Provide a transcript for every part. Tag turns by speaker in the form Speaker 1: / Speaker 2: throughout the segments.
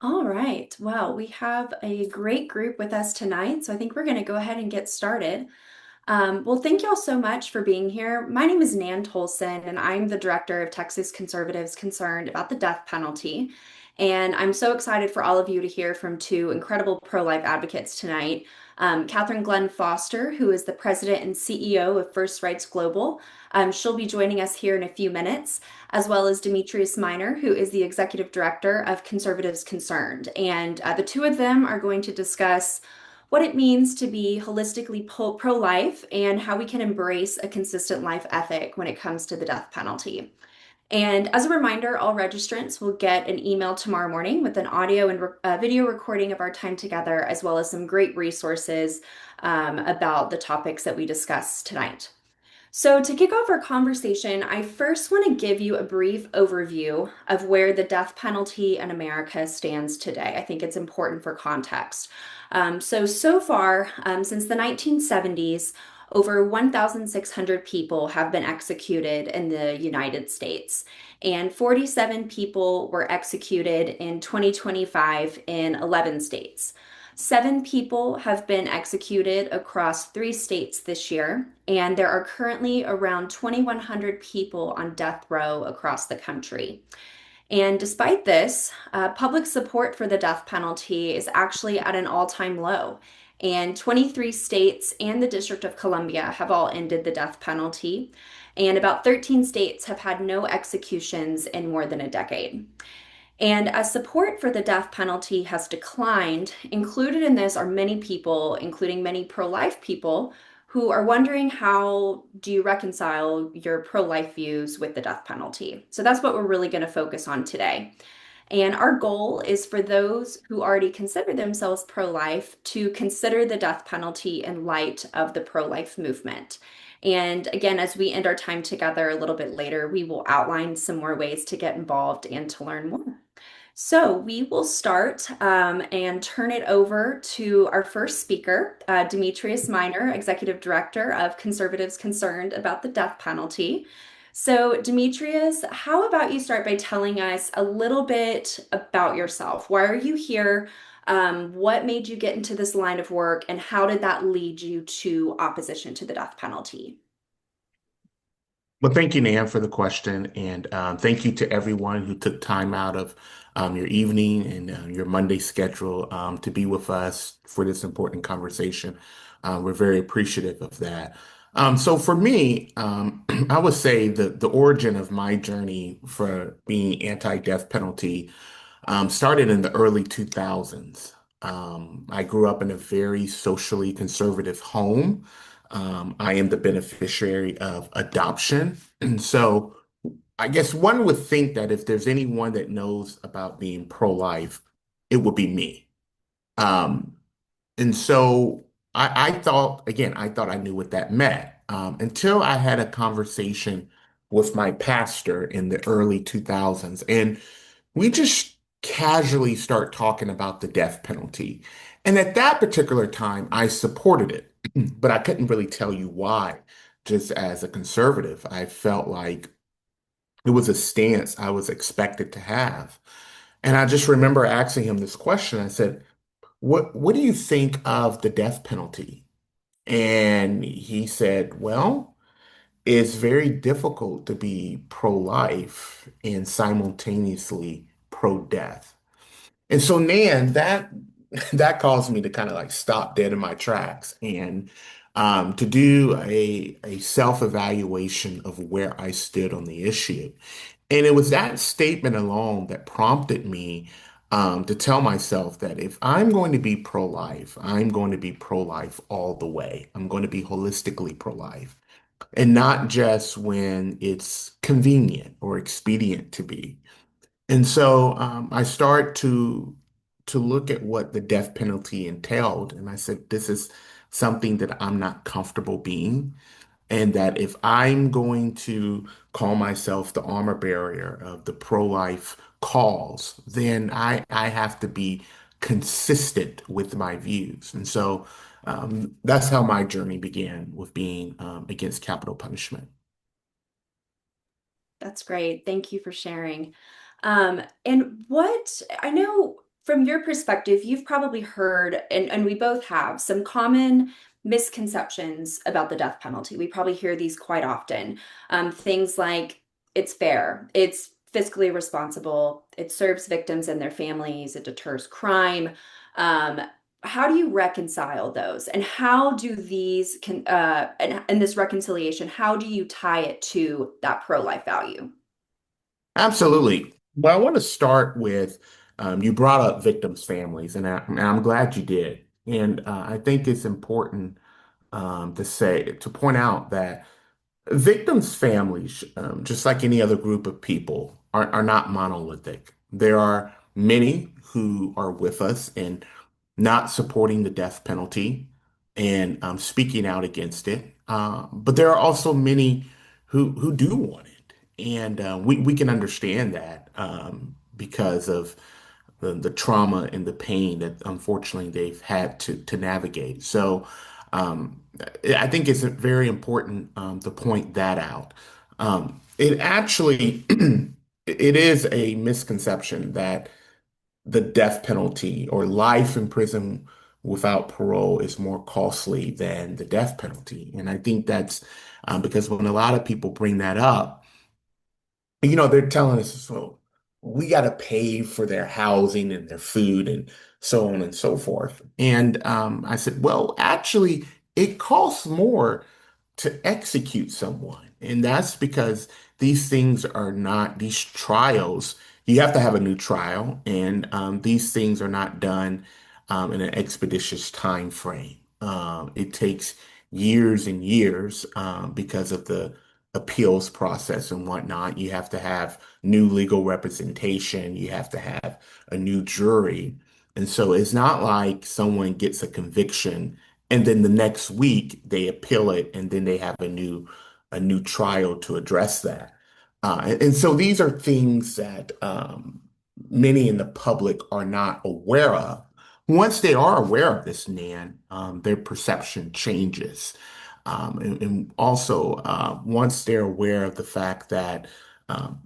Speaker 1: All right. Well, we have a great group with us tonight, so I think we're going to go ahead and get started. Well, thank y'all so much for being here. My name is Nan Tolson, and I'm the director of Texas Conservatives Concerned about the Death Penalty. And I'm so excited for all of you to hear from two incredible pro-life advocates tonight. Catherine Glenn Foster, who is the president and CEO of First Rights Global. She'll be joining us here in a few minutes, as well as Demetrius Minor, who is the executive director of Conservatives Concerned. And the two of them are going to discuss what it means to be holistically pro-life and how we can embrace a consistent life ethic when it comes to the death penalty. And as a reminder, all registrants will get an email tomorrow morning with an audio and video recording of our time together, as well as some great resources about the topics that we discussed tonight. So, to kick off our conversation, I first want to give you a brief overview of where the death penalty in America stands today. I think it's important for context. So far, since the 1970s, over 1,600 people have been executed in the United States, and 47 people were executed in 2025 in 11 states. Seven people have been executed across three states this year, and there are currently around 2,100 people on death row across the country. And despite this, public support for the death penalty is actually at an all-time low. And 23 states and the District of Columbia have all ended the death penalty. And about 13 states have had no executions in more than a decade. And as support for the death penalty has declined, included in this are many people, including many pro-life people, who are wondering how do you reconcile your pro-life views with the death penalty. So that's what we're really going to focus on today. And our goal is for those who already consider themselves pro-life to consider the death penalty in light of the pro-life movement. And again, as we end our time together a little bit later, we will outline some more ways to get involved and to learn more. So we will start and turn it over to our first speaker, Demetrius Minor, Executive Director of Conservatives Concerned about the Death Penalty. So, Demetrius, how about you start by telling us a little bit about yourself? Why are you here? What made you get into this line of work, and how did that lead you to opposition to the death penalty?
Speaker 2: Well, thank you, Nan, for the question. And thank you to everyone who took time out of your evening and your Monday schedule to be with us for this important conversation. We're very appreciative of that. So for me, I would say the origin of my journey for being anti-death penalty started in the early 2000s. I grew up in a very socially conservative home. I am the beneficiary of adoption. And so I guess one would think that if there's anyone that knows about being pro-life, it would be me. Um, and so I thought, again, I thought I knew what that meant until I had a conversation with my pastor in the early 2000s. And we just casually start talking about the death penalty. And at that particular time, I supported it, but I couldn't really tell you why. Just as a conservative, I felt like it was a stance I was expected to have. And I just remember asking him this question. I said, what do you think of the death penalty? And he said, well, it's very difficult to be pro-life and simultaneously pro-death. And so, Nan, that caused me to kind of like stop dead in my tracks and to do a self-evaluation of where I stood on the issue. And it was that statement alone that prompted me to tell myself that if I'm going to be pro-life, I'm going to be pro-life all the way. I'm going to be holistically pro-life, and not just when it's convenient or expedient to be. And so I start to look at what the death penalty entailed, and I said, this is something that I'm not comfortable being, and that if I'm going to call myself the armor bearer of the pro-life cause, then I have to be consistent with my views. And so that's how my journey began with being against capital punishment.
Speaker 1: That's great. Thank you for sharing. And what I know from your perspective, you've probably heard, and we both have, some common misconceptions about the death penalty. We probably hear these quite often. Things like it's fair, it's fiscally responsible, it serves victims and their families, it deters crime. Um, how do you reconcile those? And how do these and this reconciliation, how do you tie it to that pro-life value?
Speaker 2: Absolutely. Well, I want to start with you brought up victims' families, and I'm glad you did. And I think it's important to point out that victims' families, just like any other group of people, are not monolithic. There are many who are with us in not supporting the death penalty and speaking out against it. But there are also many who do want it, and we can understand that because of the trauma and the pain that unfortunately they've had to navigate. So I think it's very important to point that out. It actually it is a misconception that the death penalty or life in prison without parole is more costly than the death penalty. And I think that's because when a lot of people bring that up, they're telling us, so we got to pay for their housing and their food and so on and so forth. And I said, well, actually, it costs more to execute someone. And that's because these things are not, these trials, you have to have a new trial, and these things are not done in an expeditious time frame. It takes years and years because of the appeals process and whatnot. You have to have new legal representation, you have to have a new jury. And so it's not like someone gets a conviction and then the next week they appeal it and then they have a new trial to address that. And so these are things that many in the public are not aware of. Once they are aware of this, Nan, their perception changes. And also, once they're aware of the fact that um,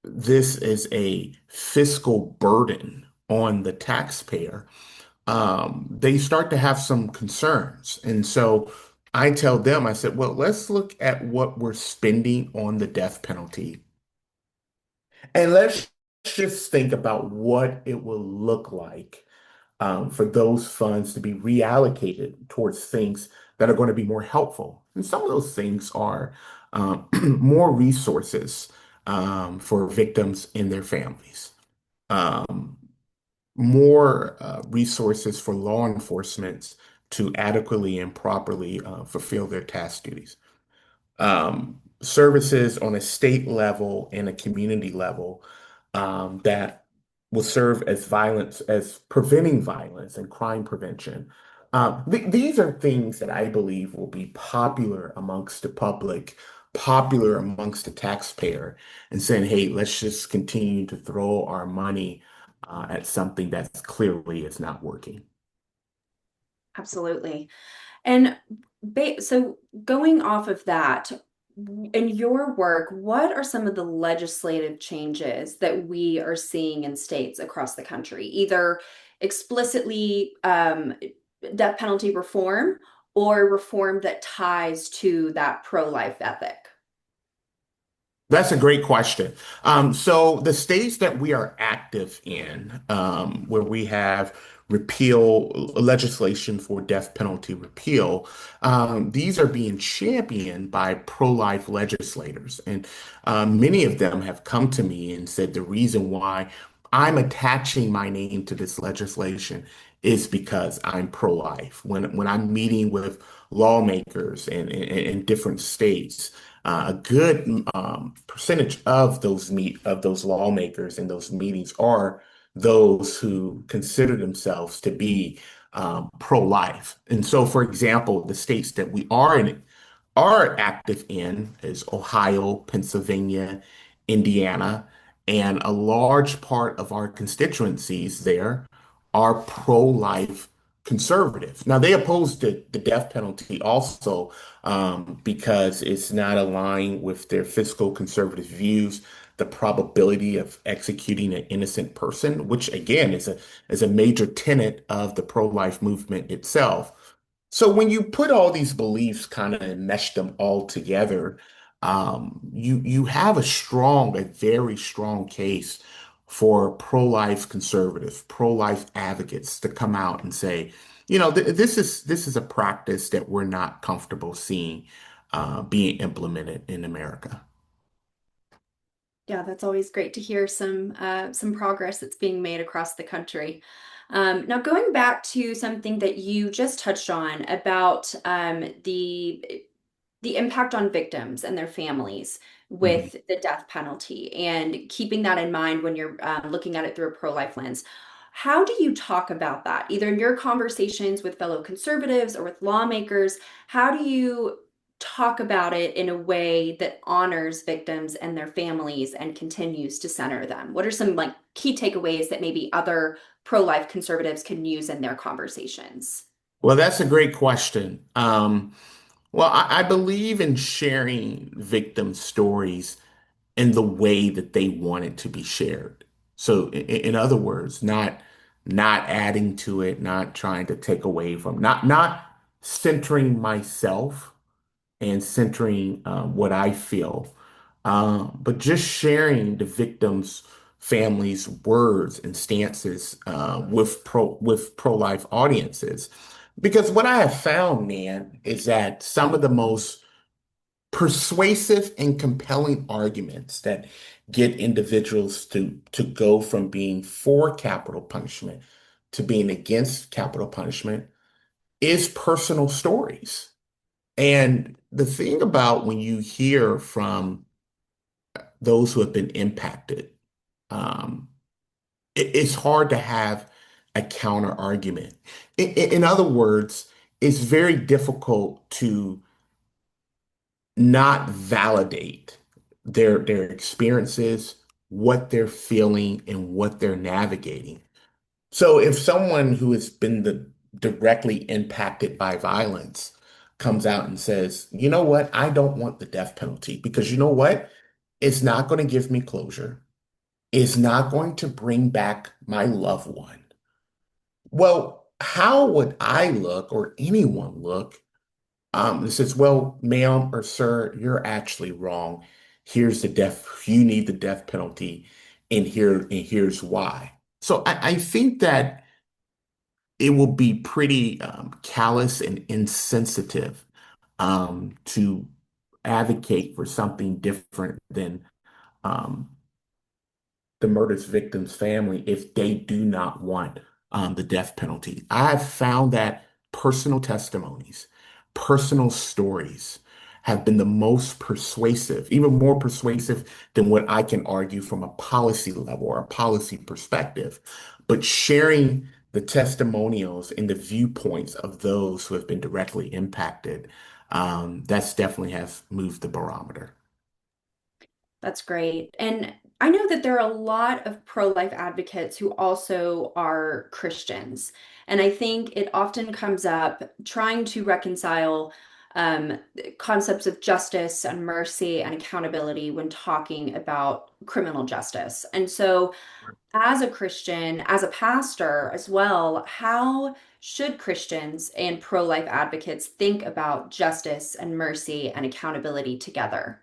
Speaker 2: this is a fiscal burden on the taxpayer, they start to have some concerns. And so I tell them, I said, well, let's look at what we're spending on the death penalty. And let's just think about what it will look like for those funds to be reallocated towards things that are going to be more helpful. And some of those things are more resources for victims and their families. Um, More resources for law enforcement to adequately and properly fulfill their task duties. Services on a state level and a community level that will serve as as preventing violence and crime prevention. These are things that I believe will be popular amongst the public, popular amongst the taxpayer, and saying, hey, let's just continue to throw our money at something that's clearly is not working.
Speaker 1: Absolutely. And so going off of that, in your work, what are some of the legislative changes that we are seeing in states across the country, either explicitly death penalty reform or reform that ties to that pro-life ethic?
Speaker 2: That's a great question. So the states that we are active in, where we have repeal legislation for death penalty repeal, these are being championed by pro-life legislators. And many of them have come to me and said the reason why I'm attaching my name to this legislation is because I'm pro-life. When I'm meeting with lawmakers in different states, a good percentage of those lawmakers in those meetings are those who consider themselves to be pro-life. And so, for example, the states that we are active in is Ohio, Pennsylvania, Indiana, and a large part of our constituencies there are pro-life conservative. Now, they oppose the death penalty also because it's not aligned with their fiscal conservative views. the probability of executing an innocent person, which again is a major tenet of the pro-life movement itself. So when you put all these beliefs kind of and mesh them all together, you have a very strong case for pro-life conservatives, pro-life advocates to come out and say, this is a practice that we're not comfortable seeing being implemented in America.
Speaker 1: Yeah, that's always great to hear some progress that's being made across the country. Now, going back to something that you just touched on about the impact on victims and their families
Speaker 2: Mhm.
Speaker 1: with the death penalty, and keeping that in mind when you're looking at it through a pro-life lens. How do you talk about that, either in your conversations with fellow conservatives or with lawmakers? How do you talk about it in a way that honors victims and their families and continues to center them? What are some like key takeaways that maybe other pro-life conservatives can use in their conversations?
Speaker 2: Well, that's a great question. Well, I believe in sharing victim stories in the way that they want it to be shared. So, in other words, not adding to it, not trying to take away from, not centering myself and centering what I feel, but just sharing the victims' families' words and stances with pro-life audiences. Because what I have found, man, is that some of the most persuasive and compelling arguments that get individuals to go from being for capital punishment to being against capital punishment is personal stories. And the thing about when you hear from those who have been impacted, um, it's hard to have a counter argument. In other words, it's very difficult to not validate their experiences, what they're feeling, and what they're navigating. So if someone who has been directly impacted by violence comes out and says, you know what, I don't want the death penalty because you know what? It's not going to give me closure. It's not going to bring back my loved one. Well, how would I look or anyone look? It says, well, ma'am or sir, you're actually wrong. Here's the death, you need the death penalty, and here's why. So I think that it will be pretty callous and insensitive to advocate for something different than um, the murder's victim's family if they do not want the death penalty. I have found that personal testimonies, personal stories have been the most persuasive, even more persuasive than what I can argue from a policy level or a policy perspective. But sharing the testimonials and the viewpoints of those who have been directly impacted, that's definitely has moved the barometer.
Speaker 1: That's great. And I know that there are a lot of pro-life advocates who also are Christians. And I think it often comes up trying to reconcile um, concepts of justice and mercy and accountability when talking about criminal justice. And so, as a Christian, as a pastor as well, how should Christians and pro-life advocates think about justice and mercy and accountability together?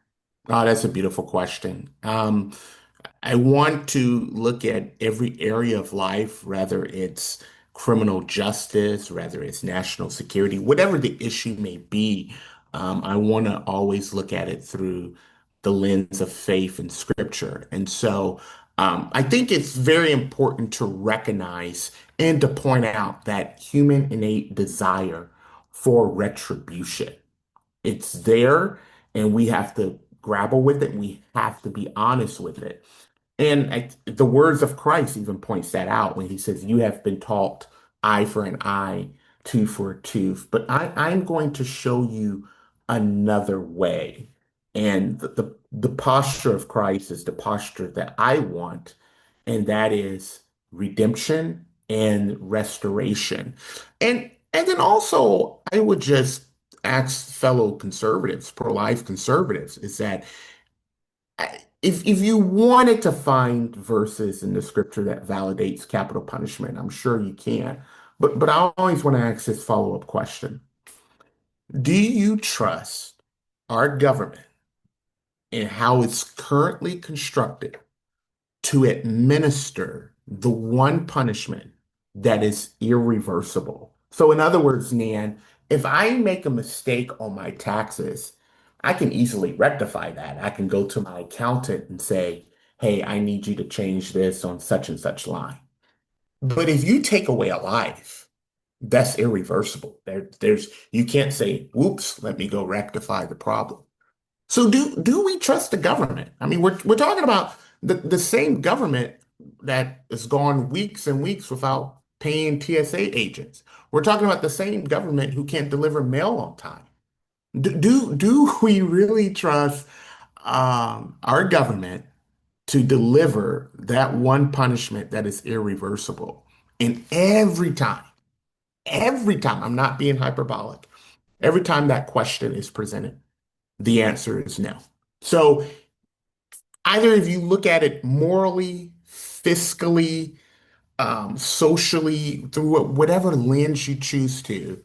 Speaker 2: Oh, that's a beautiful question. I want to look at every area of life, whether it's criminal justice, whether it's national security, whatever the issue may be. I want to always look at it through the lens of faith and scripture. And so I think it's very important to recognize and to point out that human innate desire for retribution. It's there, and we have to grapple with it. We have to be honest with it. And the words of Christ even points that out when he says, "You have been taught eye for an eye, tooth for a tooth, but I'm going to show you another way." And the posture of Christ is the posture that I want, and that is redemption and restoration. And then also, I would just ask fellow conservatives, pro-life conservatives, is that if you wanted to find verses in the scripture that validates capital punishment, I'm sure you can. But I always want to ask this follow-up question. Do you trust our government and how it's currently constructed to administer the one punishment that is irreversible? So, in other words, Nan, if I make a mistake on my taxes, I can easily rectify that. I can go to my accountant and say, hey, I need you to change this on such and such line. But if you take away a life, that's irreversible. There's you can't say, whoops, let me go rectify the problem. So do we trust the government? I mean, we're talking about the same government that has gone weeks and weeks without paying TSA agents. We're talking about the same government who can't deliver mail on time. Do we really trust our government to deliver that one punishment that is irreversible? And every time, I'm not being hyperbolic, every time that question is presented, the answer is no. So either if you look at it morally, fiscally, socially, through whatever lens you choose to,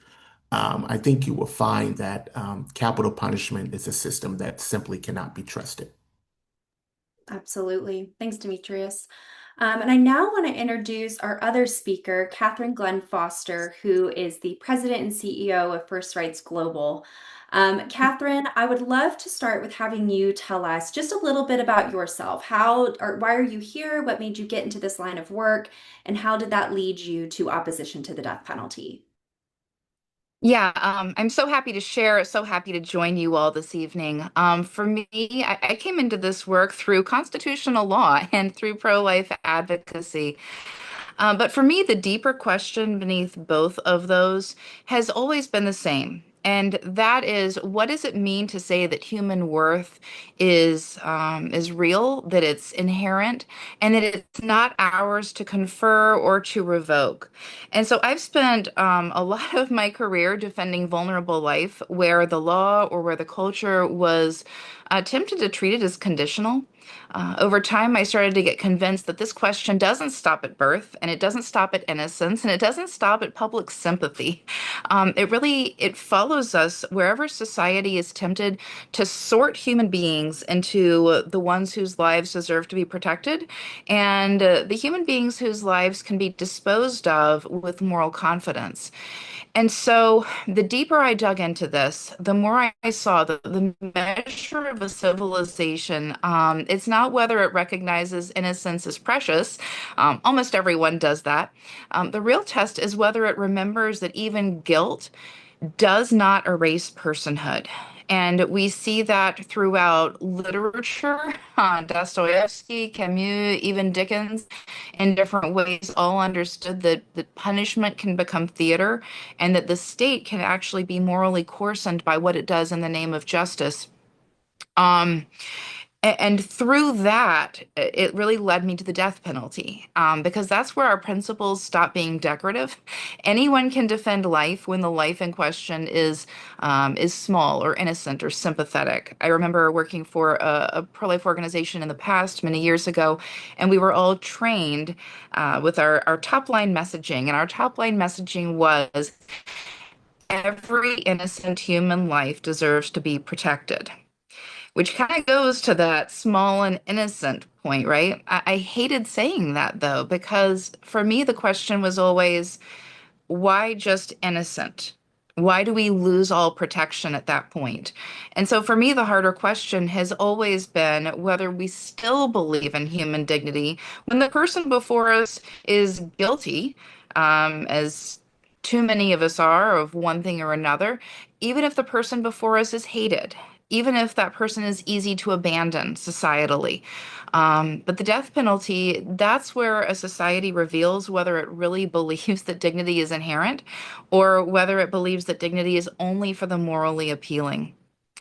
Speaker 2: I think you will find that capital punishment is a system that simply cannot be trusted.
Speaker 1: Absolutely. Thanks, Demetrius. And I now want to introduce our other speaker, Catherine Glenn Foster, who is the president and CEO of First Rights Global. Catherine, I would love to start with having you tell us just a little bit about yourself. How or why are you here? What made you get into this line of work? And how did that lead you to opposition to the death penalty?
Speaker 3: Yeah, I'm so happy to share, so happy to join you all this evening. For me, I came into this work through constitutional law and through pro-life advocacy. But for me, the deeper question beneath both of those has always been the same. And that is, what does it mean to say that human worth is real, that it's inherent, and that it's not ours to confer or to revoke? And so I've spent a lot of my career defending vulnerable life where the law or where the culture was tempted to treat it as conditional. Over time, I started to get convinced that this question doesn't stop at birth, and it doesn't stop at innocence, and it doesn't stop at public sympathy. It follows us wherever society is tempted to sort human beings into the ones whose lives deserve to be protected, and the human beings whose lives can be disposed of with moral confidence. And so the deeper I dug into this, the more I saw that the measure of a civilization, it's not whether it recognizes innocence as precious. Almost everyone does that. The real test is whether it remembers that even guilt does not erase personhood. And we see that throughout literature, Dostoevsky, Camus, even Dickens, in different ways, all understood that punishment can become theater and that the state can actually be morally coarsened by what it does in the name of justice. Um, and through that, it really led me to the death penalty, because that's where our principles stop being decorative. Anyone can defend life when the life in question is small or innocent or sympathetic. I remember working for a pro-life organization in the past, many years ago, and we were all trained with our top line messaging, and our top line messaging was every innocent human life deserves to be protected. Which kind of goes to that small and innocent point, right? I hated saying that though, because for me, the question was always, why just innocent? Why do we lose all protection at that point? And so for me, the harder question has always been whether we still believe in human dignity when the person before us is guilty, as too many of us are of one thing or another, even if the person before us is hated, even if that person is easy to abandon societally. But the death penalty, that's where a society reveals whether it really believes that dignity is inherent or whether it believes that dignity is only for the morally appealing.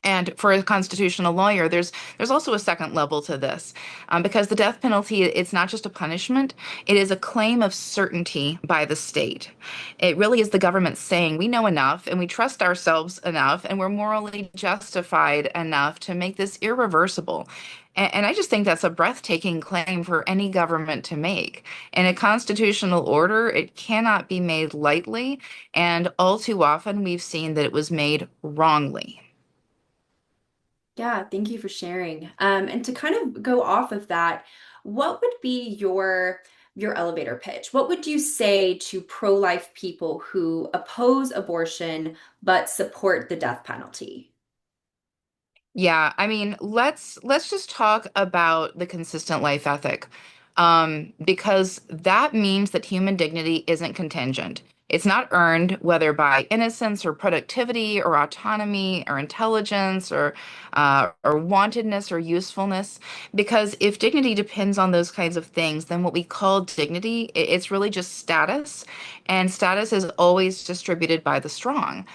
Speaker 3: And for a constitutional lawyer, there's also a second level to this, because the death penalty, it's not just a punishment; it is a claim of certainty by the state. It really is the government saying we know enough and we trust ourselves enough and we're morally justified enough to make this irreversible. And I just think that's a breathtaking claim for any government to make. In a constitutional order, it cannot be made lightly, and all too often we've seen that it was made wrongly.
Speaker 1: Yeah, thank you for sharing. And to kind of go off of that, what would be your elevator pitch? What would you say to pro-life people who oppose abortion but support the death penalty?
Speaker 3: Yeah, I mean, let's just talk about the consistent life ethic, because that means that human dignity isn't contingent. It's not earned, whether by innocence or productivity or autonomy or intelligence or wantedness or usefulness. Because if dignity depends on those kinds of things, then what we call dignity, it's really just status, and status is always distributed by the strong.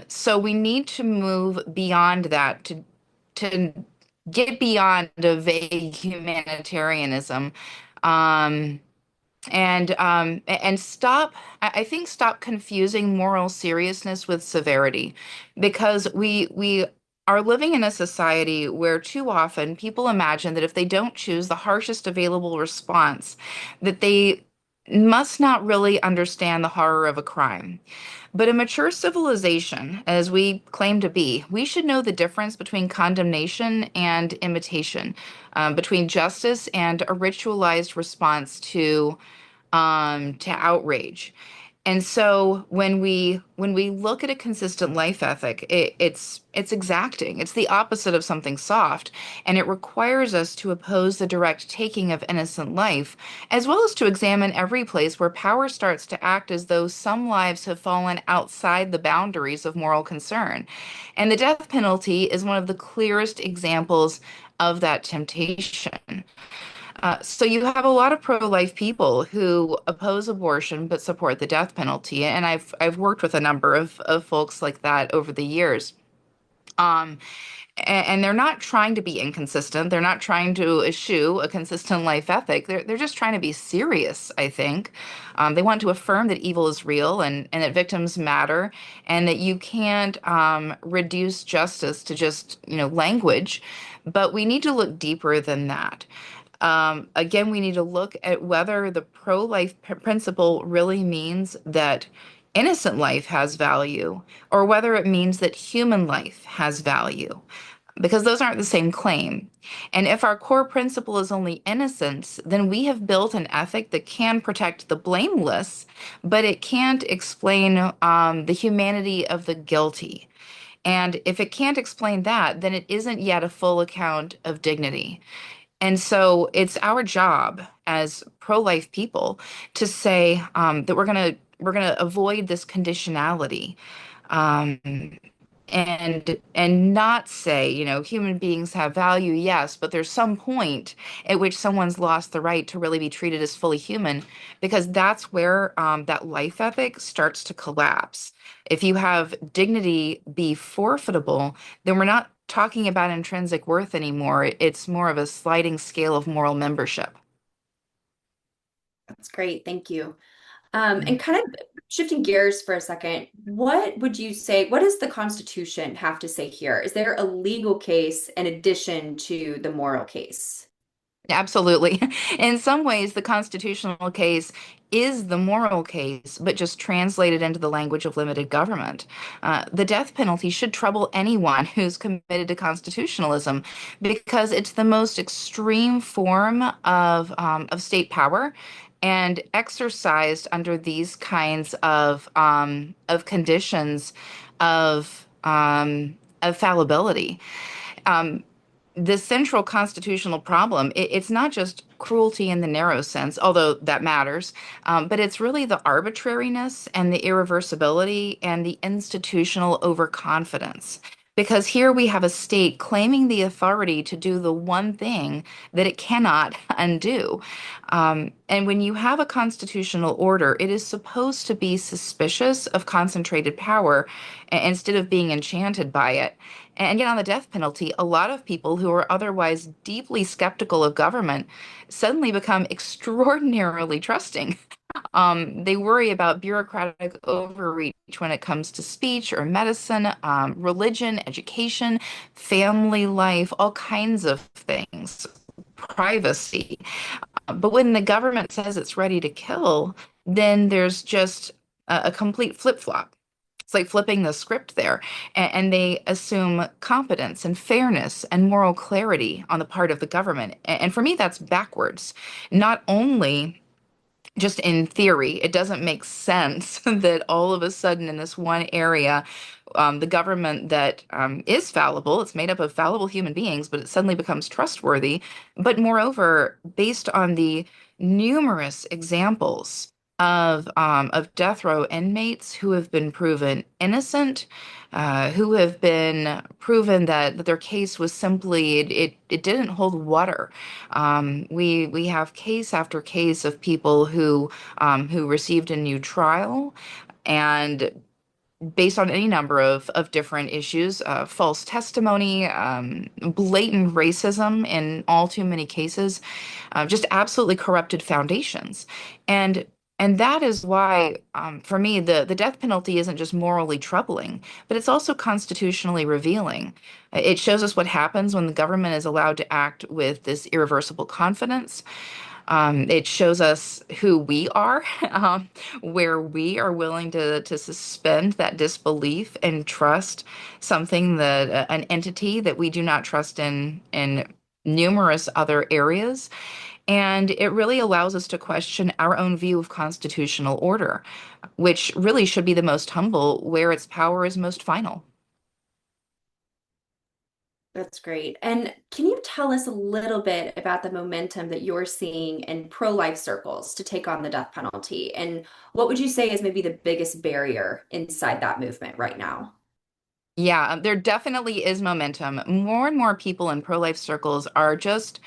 Speaker 3: So we need to move beyond that to get beyond a vague humanitarianism. Um, and stop, I think stop confusing moral seriousness with severity, because we are living in a society where too often people imagine that if they don't choose the harshest available response, that they must not really understand the horror of a crime. But a mature civilization, as we claim to be, we should know the difference between condemnation and imitation, between justice and a ritualized response to outrage. And so when we look at a consistent life ethic, it's exacting. It's the opposite of something soft, and it requires us to oppose the direct taking of innocent life, as well as to examine every place where power starts to act as though some lives have fallen outside the boundaries of moral concern. And the death penalty is one of the clearest examples of that temptation. So you have a lot of pro-life people who oppose abortion but support the death penalty, and I've worked with a number of folks like that over the years. Um, and they're not trying to be inconsistent. They're not trying to eschew a consistent life ethic. They're just trying to be serious, I think. They want to affirm that evil is real and that victims matter, and that you can't reduce justice to just, language. But we need to look deeper than that. Again, we need to look at whether the pro-life principle really means that innocent life has value, or whether it means that human life has value, because those aren't the same claim. And if our core principle is only innocence, then we have built an ethic that can protect the blameless, but it can't explain the humanity of the guilty. And if it can't explain that, then it isn't yet a full account of dignity. And so it's our job as pro-life people to say that we're gonna avoid this conditionality, um, and not say, human beings have value, yes, but there's some point at which someone's lost the right to really be treated as fully human, because that's where that life ethic starts to collapse. If you have dignity be forfeitable, then we're not talking about intrinsic worth anymore. It's more of a sliding scale of moral membership.
Speaker 1: That's great. Thank you. And kind of shifting gears for a second, what would you say, what does the Constitution have to say here? Is there a legal case in addition to the moral case?
Speaker 3: Absolutely. In some ways, the constitutional case is the moral case, but just translated into the language of limited government. The death penalty should trouble anyone who's committed to constitutionalism, because it's the most extreme form of state power, and exercised under these kinds of conditions of fallibility. Um, the central constitutional problem, it's not just cruelty in the narrow sense, although that matters, but it's really the arbitrariness and the irreversibility and the institutional overconfidence. Because here we have a state claiming the authority to do the one thing that it cannot undo. And when you have a constitutional order, it is supposed to be suspicious of concentrated power instead of being enchanted by it. And yet, on the death penalty, a lot of people who are otherwise deeply skeptical of government suddenly become extraordinarily trusting. They worry about bureaucratic overreach when it comes to speech or medicine, religion, education, family life, all kinds of things, privacy. But when the government says it's ready to kill, then there's just a complete flip-flop. It's like flipping the script there. And they assume competence and fairness and moral clarity on the part of the government. And for me, that's backwards. Not only just in theory, it doesn't make sense that all of a sudden in this one area, the government that is fallible, it's made up of fallible human beings, but it suddenly becomes trustworthy. But moreover, based on the numerous examples of death row inmates who have been proven innocent, who have been proven that their case was simply it didn't hold water. We have case after case of people who received a new trial and based on any number of different issues, false testimony, blatant racism in all too many cases, just absolutely corrupted foundations. And and that is why, for me, the death penalty isn't just morally troubling, but it's also constitutionally revealing. It shows us what happens when the government is allowed to act with this irreversible confidence. It shows us who we are, where we are willing to suspend that disbelief and trust something that an entity that we do not trust in numerous other areas. And it really allows us to question our own view of constitutional order, which really should be the most humble, where its power is most final.
Speaker 1: That's great. And can you tell us a little bit about the momentum that you're seeing in pro-life circles to take on the death penalty? And what would you say is maybe the biggest barrier inside that movement right now?
Speaker 3: Yeah, there definitely is momentum. More and more people in pro-life circles are just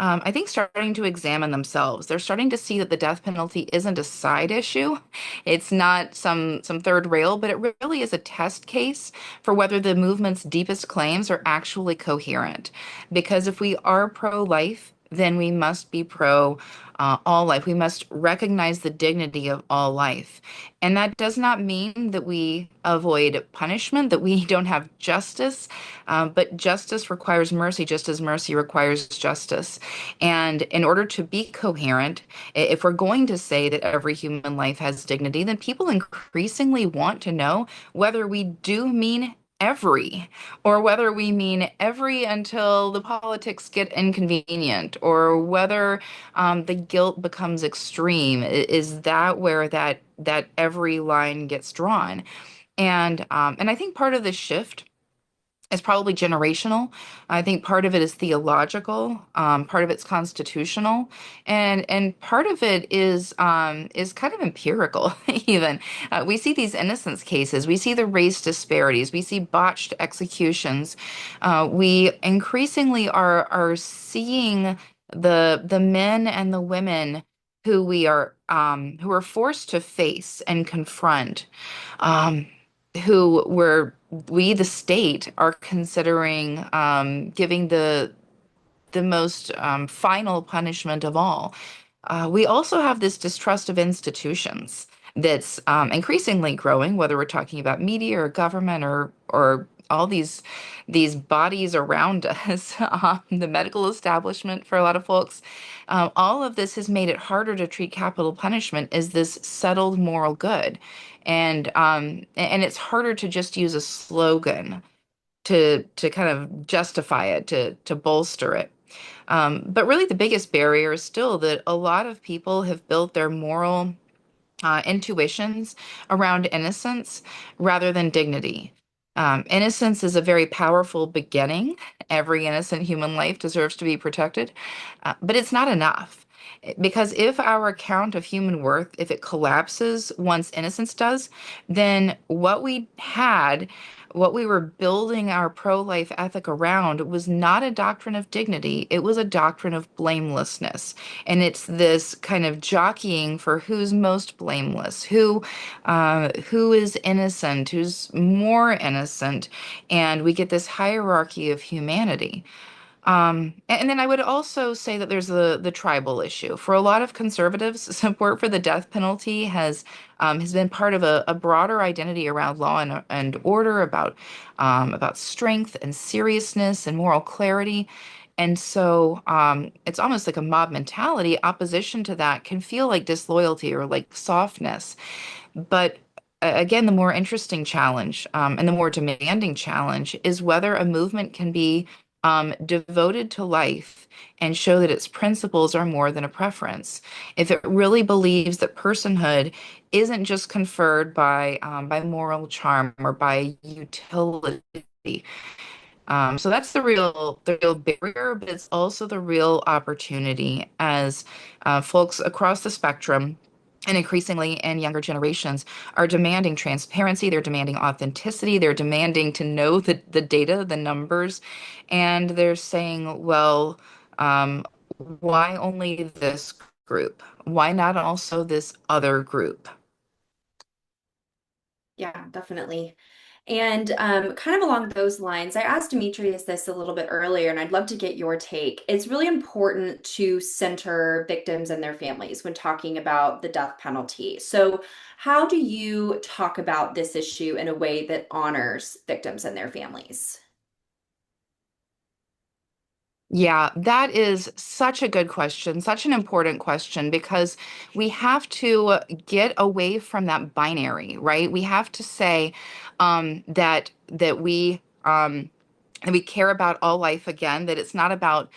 Speaker 3: I think starting to examine themselves. They're starting to see that the death penalty isn't a side issue. It's not some third rail, but it really is a test case for whether the movement's deepest claims are actually coherent. Because if we are pro-life, then we must be pro all life. We must recognize the dignity of all life. And that does not mean that we avoid punishment, that we don't have justice, but justice requires mercy, just as mercy requires justice. And in order to be coherent, if we're going to say that every human life has dignity, then people increasingly want to know whether we do mean every, or whether we mean every until the politics get inconvenient, or whether the guilt becomes extreme. Is that where that every line gets drawn? And I think part of the shift is probably generational. I think part of it is theological, part of it's constitutional, and part of it is kind of empirical. Even we see these innocence cases, we see the race disparities, we see botched executions. We increasingly are seeing the men and the women who are forced to face and confront. Um, who were we, the state, are considering giving the most final punishment of all. We also have this distrust of institutions that's increasingly growing, whether we're talking about media or government or all these bodies around us, the medical establishment for a lot of folks. All of this has made it harder to treat capital punishment as this settled moral good, and it's harder to just use a slogan to kind of justify it, to bolster it. But really, the biggest barrier is still that a lot of people have built their moral intuitions around innocence rather than dignity. Innocence is a very powerful beginning. Every innocent human life deserves to be protected, but it's not enough. Because if our account of human worth, if it collapses once innocence does, then what we were building our pro-life ethic around was not a doctrine of dignity. It was a doctrine of blamelessness. And it's this kind of jockeying for who's most blameless, who is innocent, who's more innocent. And we get this hierarchy of humanity. And then I would also say that there's the tribal issue. For a lot of conservatives, support for the death penalty has been part of a broader identity around law and order, about strength and seriousness and moral clarity. And so it's almost like a mob mentality. Opposition to that can feel like disloyalty or like softness. But again, the more interesting challenge and the more demanding challenge is whether a movement can be devoted to life and show that its principles are more than a preference. If it really believes that personhood isn't just conferred by moral charm or by utility. So that's the real barrier, but it's also the real opportunity as folks across the spectrum and increasingly in younger generations are demanding transparency, they're demanding authenticity, they're demanding to know the data, the numbers, and they're saying, well, why only this group? Why not also this other group?
Speaker 1: Yeah, definitely. And kind of along those lines, I asked Demetrius this a little bit earlier, and I'd love to get your take. It's really important to center victims and their families when talking about the death penalty. So, how do you talk about this issue in a way that honors victims and their families?
Speaker 3: Yeah, that is such a good question, such an important question, because we have to get away from that binary, right? We have to say that we care about all life again, that it's not about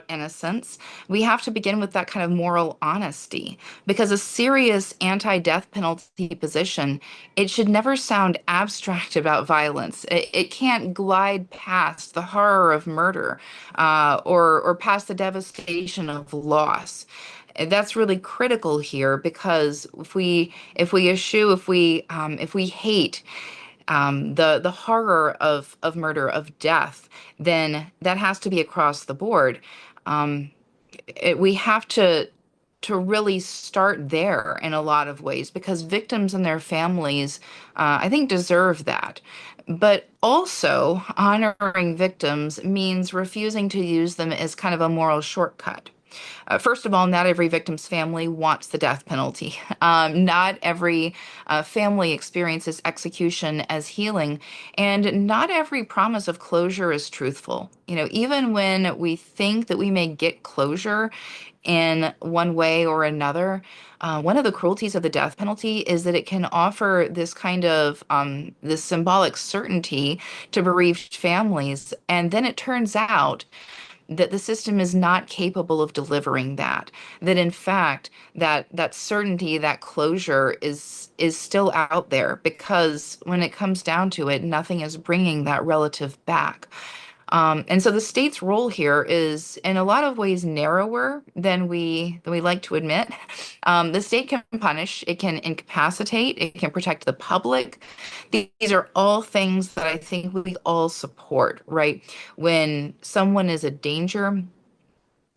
Speaker 3: innocence. We have to begin with that kind of moral honesty, because a serious anti-death penalty position, it should never sound abstract about violence. It can't glide past the horror of murder, or past the devastation of loss. And that's really critical here, because if we hate the horror of murder, of death, then that has to be across the board. Um, we have to really start there in a lot of ways, because victims and their families, I think, deserve that. But also, honoring victims means refusing to use them as kind of a moral shortcut. First of all, not every victim's family wants the death penalty. Not every family experiences execution as healing, and not every promise of closure is truthful. Even when we think that we may get closure in one way or another, one of the cruelties of the death penalty is that it can offer this kind of this symbolic certainty to bereaved families, and then it turns out that the system is not capable of delivering that. That in fact, that certainty, that closure is still out there, because when it comes down to it, nothing is bringing that relative back. And so the state's role here is in a lot of ways narrower than we like to admit. The state can punish, it can incapacitate, it can protect the public. These are all things that I think we all support, right? When someone is a danger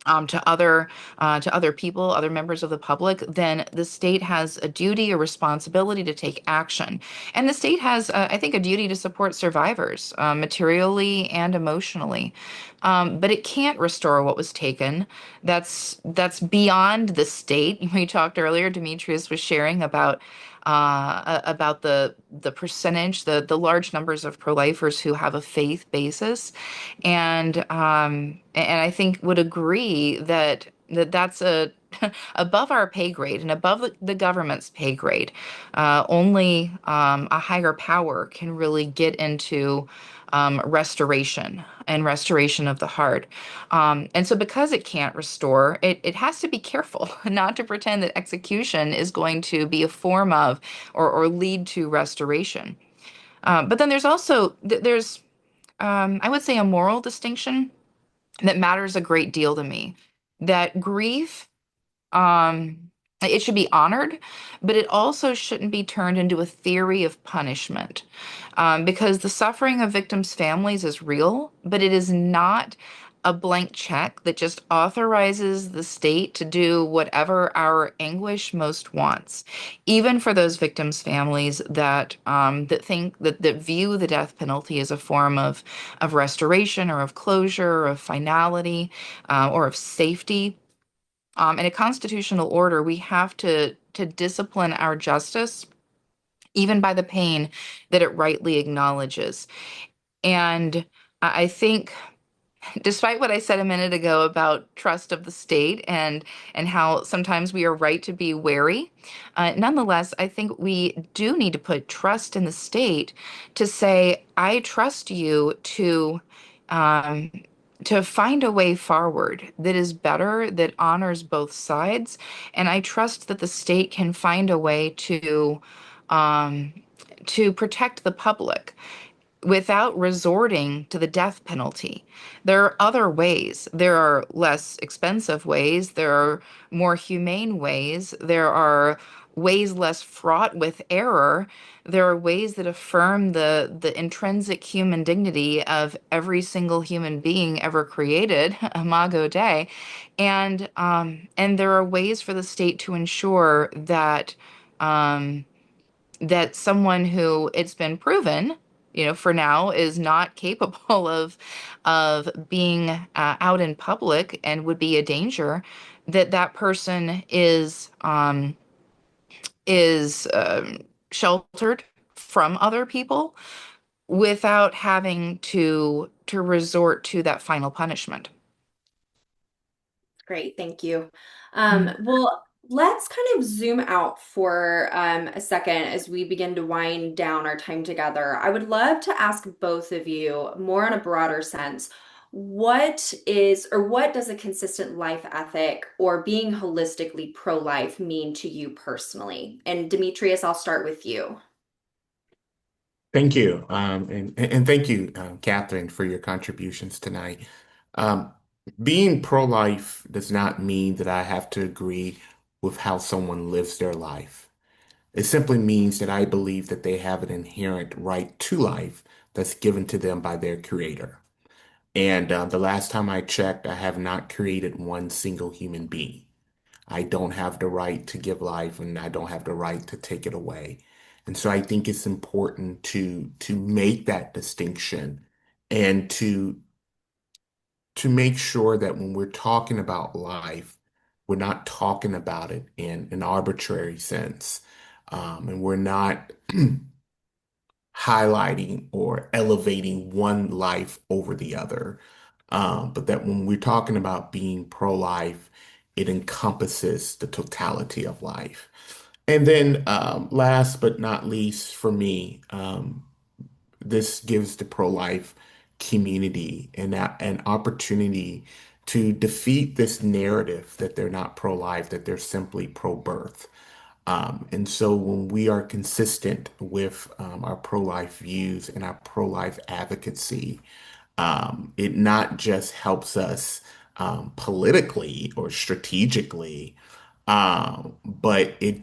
Speaker 3: to other people, other members of the public, then the state has a duty, a responsibility to take action, and the state has, I think, a duty to support survivors, materially and emotionally. But it can't restore what was taken. That's beyond the state. We talked earlier. Demetrius was sharing about the percentage, the large numbers of pro-lifers who have a faith basis, and I think would agree that's above our pay grade and above the government's pay grade. Only a higher power can really get into restoration and restoration of the heart. And so because it can't restore, it has to be careful not to pretend that execution is going to be a form of or lead to restoration. But then there's also there's I would say a moral distinction that matters a great deal to me. That grief it should be honored, but it also shouldn't be turned into a theory of punishment, because the suffering of victims' families is real, but it is not a blank check that just authorizes the state to do whatever our anguish most wants. Even for those victims' families that think that view the death penalty as a form of restoration or of closure or of finality, or of safety. In a constitutional order, we have to discipline our justice even by the pain that it rightly acknowledges. And I think, despite what I said a minute ago about trust of the state and how sometimes we are right to be wary, nonetheless, I think we do need to put trust in the state to say, I trust you um, to find a way forward that is better, that honors both sides, and I trust that the state can find a way um, to protect the public without resorting to the death penalty. There are other ways. There are less expensive ways. There are more humane ways. There are ways less fraught with error. There are ways that affirm the intrinsic human dignity of every single human being ever created, Imago Dei. And there are ways for the state to ensure um, that someone who it's been proven, for now is not capable of being out in public and would be a danger, that person is sheltered from other people without having to resort to that final punishment.
Speaker 1: Great, thank you.
Speaker 3: Mm.
Speaker 1: Well, let's kind of zoom out for a second as we begin to wind down our time together. I would love to ask both of you more in a broader sense. What is, or what does a consistent life ethic or being holistically pro-life mean to you personally? And Demetrius, I'll start with you.
Speaker 2: Thank you. And thank you, Catherine, for your contributions tonight. Um, Being pro-life does not mean that I have to agree with how someone lives their life. It simply means that I believe that they have an inherent right to life that's given to them by their creator. And the last time I checked, I have not created one single human being. I don't have the right to give life and I don't have the right to take it away. And so I think it's important to make that distinction and to make sure that when we're talking about life, we're not talking about it in an arbitrary sense. And we're not highlighting or elevating one life over the other. But that when we're talking about being pro-life, it encompasses the totality of life. And then, last but not least, for me, this gives the pro-life community an opportunity to defeat this narrative that they're not pro-life, that they're simply pro-birth. And so when we are consistent with our pro-life views and our pro-life advocacy, it not just helps us politically or strategically, but it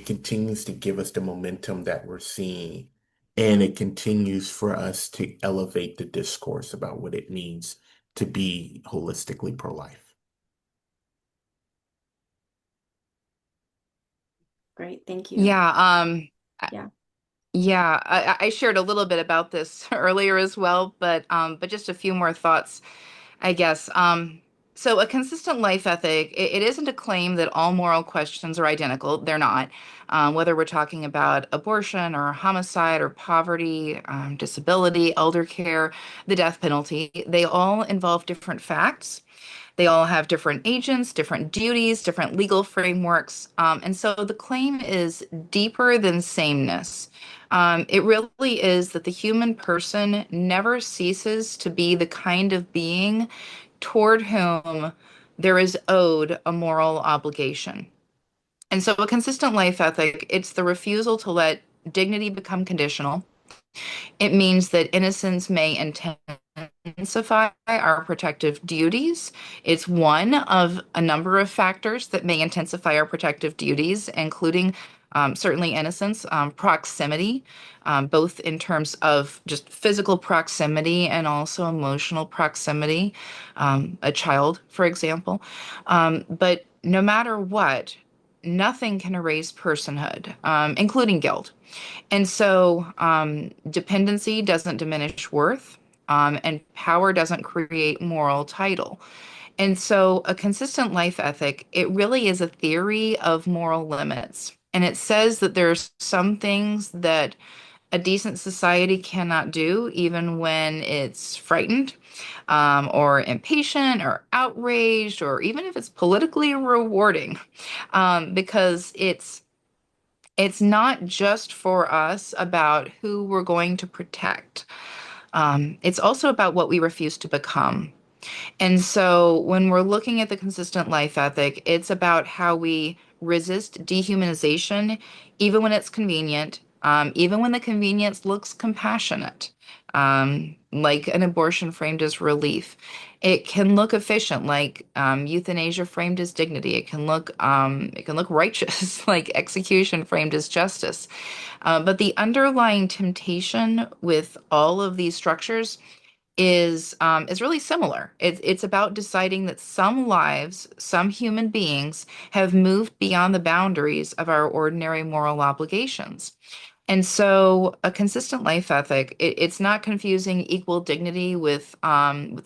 Speaker 2: continues to give us the momentum that we're seeing, and it continues for us to elevate the discourse about what it means to be holistically pro-life.
Speaker 1: Great, thank you.
Speaker 3: Yeah,
Speaker 1: Yeah.
Speaker 3: yeah, I shared a little bit about this earlier as well, but just a few more thoughts, I guess. So a consistent life ethic, it isn't a claim that all moral questions are identical. They're not. Whether we're talking about abortion or homicide or poverty, disability, elder care, the death penalty, they all involve different facts. They all have different agents, different duties, different legal frameworks. And so the claim is deeper than sameness. It really is that the human person never ceases to be the kind of being toward whom there is owed a moral obligation. And so a consistent life ethic, it's the refusal to let dignity become conditional. It means that innocence may intensify our protective duties. It's one of a number of factors that may intensify our protective duties, including certainly innocence, proximity, both in terms of just physical proximity and also emotional proximity, a child, for example. But no matter what, nothing can erase personhood, including guilt. And so dependency doesn't diminish worth, and power doesn't create moral title. And so a consistent life ethic, it really is a theory of moral limits. And it says that there's some things that a decent society cannot do, even when it's frightened, or impatient, or outraged, or even if it's politically rewarding, because it's not just for us about who we're going to protect. It's also about what we refuse to become. And so when we're looking at the consistent life ethic, it's about how we resist dehumanization, even when it's convenient, even when the convenience looks compassionate, like an abortion framed as relief. It can look efficient, like euthanasia framed as dignity. It can look righteous, like execution framed as justice. But the underlying temptation with all of these structures is really similar. It's about deciding that some lives, some human beings have moved beyond the boundaries of our ordinary moral obligations. And so a consistent life ethic, it's not confusing equal dignity with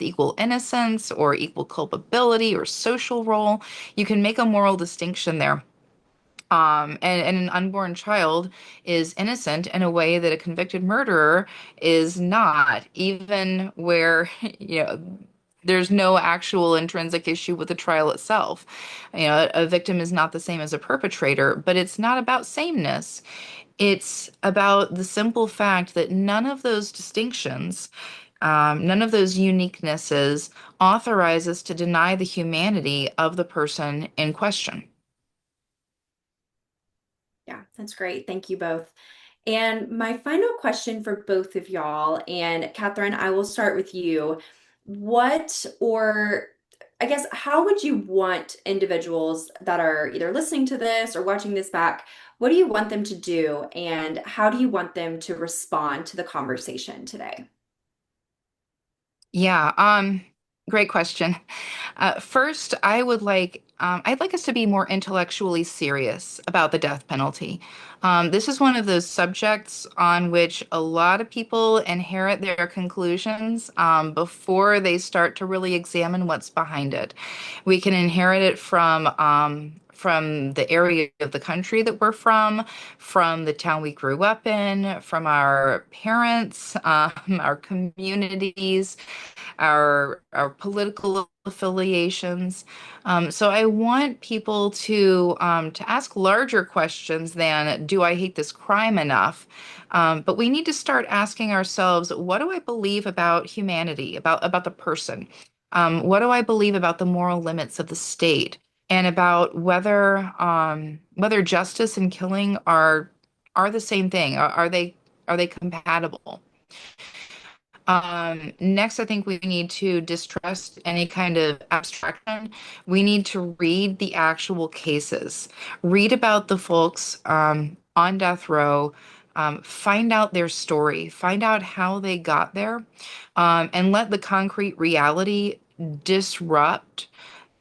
Speaker 3: equal innocence or equal culpability or social role. You can make a moral distinction there. And an unborn child is innocent in a way that a convicted murderer is not, even where, you know, there's no actual intrinsic issue with the trial itself. You know, a victim is not the same as a perpetrator, but it's not about sameness. It's about the simple fact that none of those distinctions, none of those uniquenesses authorize us to deny the humanity of the person in question.
Speaker 1: Yeah, that's great. Thank you both. And my final question for both of y'all, and Catherine, I will start with you. What, or I guess, how would you want individuals that are either listening to this or watching this back, what do you want them to do, and how do you want them to respond to the conversation today?
Speaker 3: Yeah, great question. First, I'd like us to be more intellectually serious about the death penalty. This is one of those subjects on which a lot of people inherit their conclusions before they start to really examine what's behind it. We can inherit it from the area of the country that we're from the town we grew up in, from our parents, our communities, our political affiliations. So I want people to ask larger questions than do I hate this crime enough? But we need to start asking ourselves, what do I believe about humanity, about the person? What do I believe about the moral limits of the state, and about whether justice and killing are the same thing? Are they compatible? Next, I think we need to distrust any kind of abstraction. We need to read the actual cases, read about the folks on death row, find out their story, find out how they got there, and let the concrete reality disrupt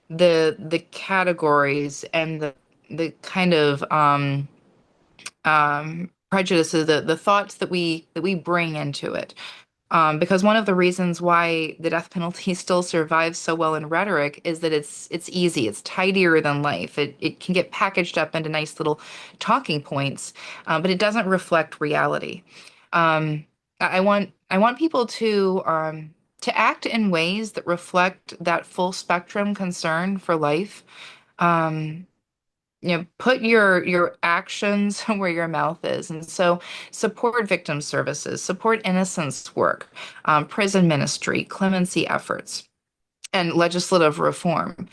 Speaker 3: the categories and the kind of prejudices, the thoughts that we bring into it. Because one of the reasons why the death penalty still survives so well in rhetoric is that it's easy, it's tidier than life. It can get packaged up into nice little talking points, but it doesn't reflect reality. I want people to act in ways that reflect that full spectrum concern for life. Um, put your actions where your mouth is. And so support victim services, support innocence work, prison ministry, clemency efforts, and legislative reform.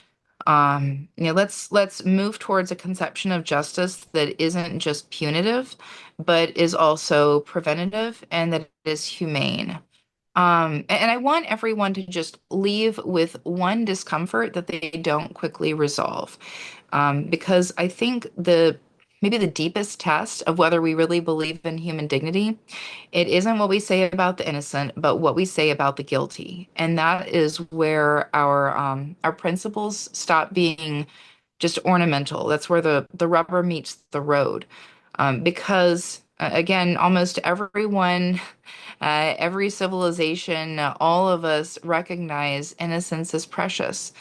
Speaker 3: Let's move towards a conception of justice that isn't just punitive, but is also preventative and that is humane. And I want everyone to just leave with one discomfort that they don't quickly resolve. Because I think maybe the deepest test of whether we really believe in human dignity, it isn't what we say about the innocent, but what we say about the guilty. And that is where our principles stop being just ornamental. That's where the rubber meets the road. Because again, almost everyone, every civilization, all of us recognize innocence as precious.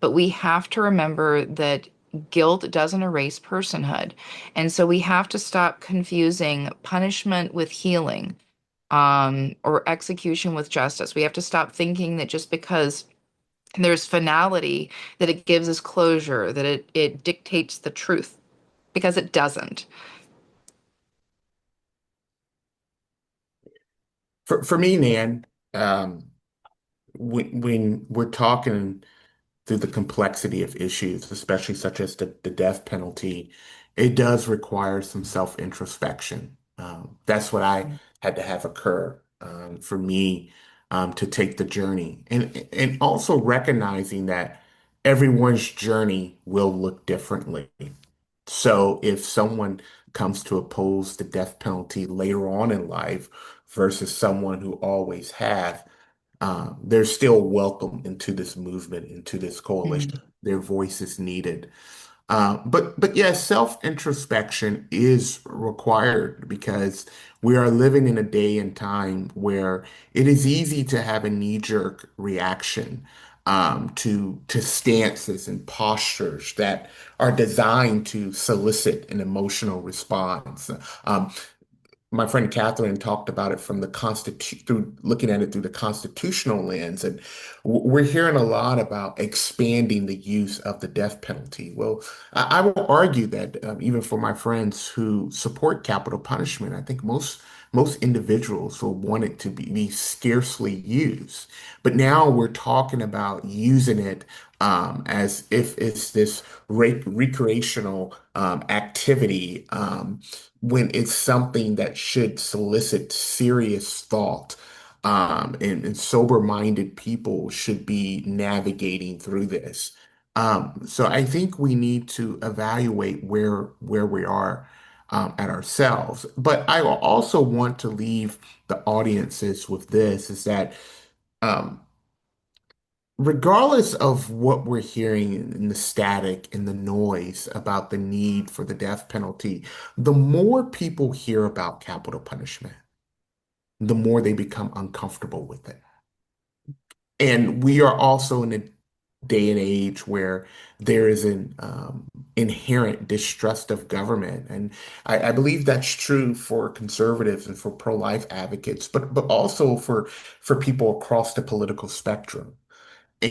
Speaker 3: But we have to remember that guilt doesn't erase personhood. And so we have to stop confusing punishment with healing, or execution with justice. We have to stop thinking that just because there's finality, that it gives us closure, that it dictates the truth, because it doesn't.
Speaker 2: For me, Nan, um, when we're talking through the complexity of issues, especially such as the death penalty, it does require some self-introspection. That's what I had to have occur for me to take the journey, and also recognizing that everyone's journey will look differently. So if someone comes to oppose the death penalty later on in life versus someone who always have, they're still welcome into this movement, into this coalition. Their voice is needed. But yeah, self-introspection is required because we are living in a day and time where it is easy to have a knee-jerk reaction to stances and postures that are designed to solicit an emotional response. Um, my friend Catherine talked about it from the through looking at it through the constitutional lens, and we're hearing a lot about expanding the use of the death penalty. Well, I will argue that even for my friends who support capital punishment, I think most individuals will want it to be scarcely used. But now we're talking about using it as if it's this recreational activity. When it's something that should solicit serious thought. And sober-minded people should be navigating through this. So I think we need to evaluate where we are at ourselves. But I also want to leave the audiences with this, is that um, regardless of what we're hearing in the static and the noise about the need for the death penalty, the more people hear about capital punishment, the more they become uncomfortable with it. And we are also in a day and age where there is an inherent distrust of government. And I believe that's true for conservatives and for pro-life advocates, but also for people across the political spectrum.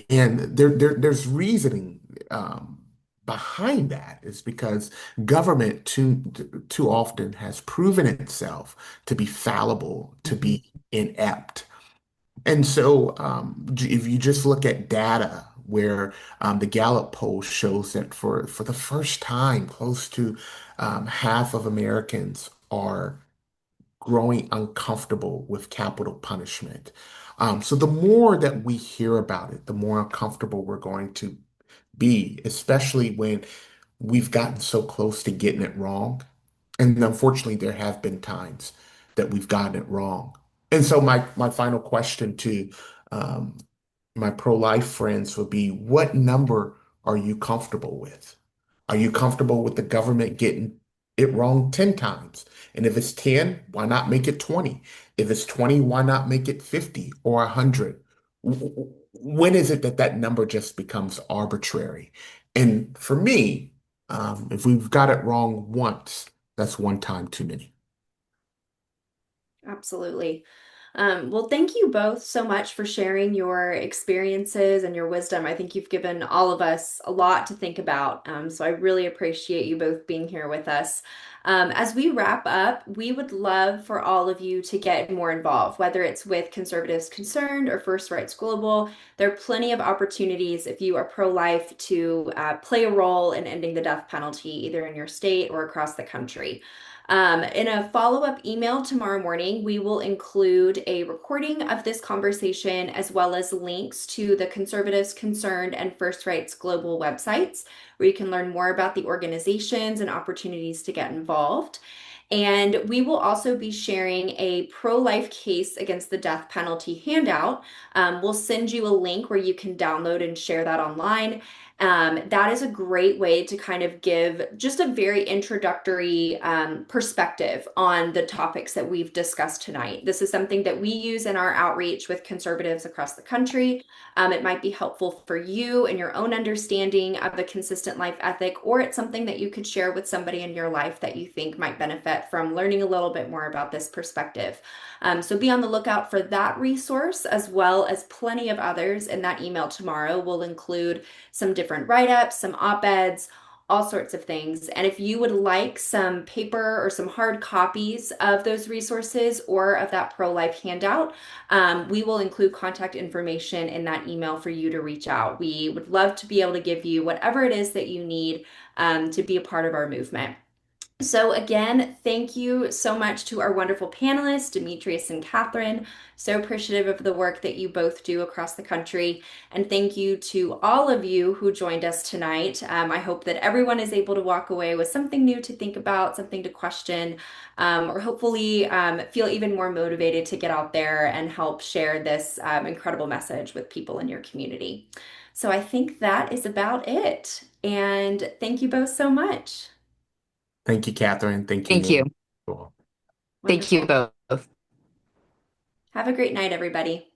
Speaker 2: And there's reasoning behind that. Is because government too often has proven itself to be fallible, to be inept. And so if you just look at data where the Gallup poll shows that for the first time, close to half of Americans are growing uncomfortable with capital punishment. So the more that we hear about it, the more uncomfortable we're going to be, especially when we've gotten so close to getting it wrong. And unfortunately, there have been times that we've gotten it wrong. And so my final question to um, my pro-life friends would be, what number are you comfortable with? Are you comfortable with the government getting it wrong 10 times? And if it's 10, why not make it 20? If it's 20, why not make it 50 or 100? When is it that that number just becomes arbitrary? And for me, if we've got it wrong once, that's one time too many.
Speaker 1: Absolutely. Well, thank you both so much for sharing your experiences and your wisdom. I think you've given all of us a lot to think about. So I really appreciate you both being here with us. As we wrap up, we would love for all of you to get more involved, whether it's with Conservatives Concerned or First Rights Global. There are plenty of opportunities if you are pro-life to play a role in ending the death penalty, either in your state or across the country. In a follow-up email tomorrow morning, we will include a recording of this conversation as well as links to the Conservatives Concerned and First Rights Global websites, where you can learn more about the organizations and opportunities to get involved. And we will also be sharing a pro-life case against the death penalty handout. We'll send you a link where you can download and share that online. That is a great way to kind of give just a very introductory perspective on the topics that we've discussed tonight. This is something that we use in our outreach with conservatives across the country. It might be helpful for you and your own understanding of the consistent life ethic, or it's something that you could share with somebody in your life that you think might benefit from learning a little bit more about this perspective. So be on the lookout for that resource as well as plenty of others in that email tomorrow. We'll include some different write-ups, some op-eds, all sorts of things. And if you would like some paper or some hard copies of those resources or of that pro-life handout, we will include contact information in that email for you to reach out. We would love to be able to give you whatever it is that you need to be a part of our movement. So again, thank you so much to our wonderful panelists, Demetrius and Catherine. So appreciative of the work that you both do across the country. And thank you to all of you who joined us tonight. I hope that everyone is able to walk away with something new to think about, something to question, or hopefully feel even more motivated to get out there and help share this incredible message with people in your community. So I think that is about it. And thank you both so much.
Speaker 2: Thank you, Catherine. Thank you,
Speaker 3: Thank you.
Speaker 2: Nan. Cool.
Speaker 3: Thank you
Speaker 1: Wonderful.
Speaker 3: both.
Speaker 1: Have a great night, everybody.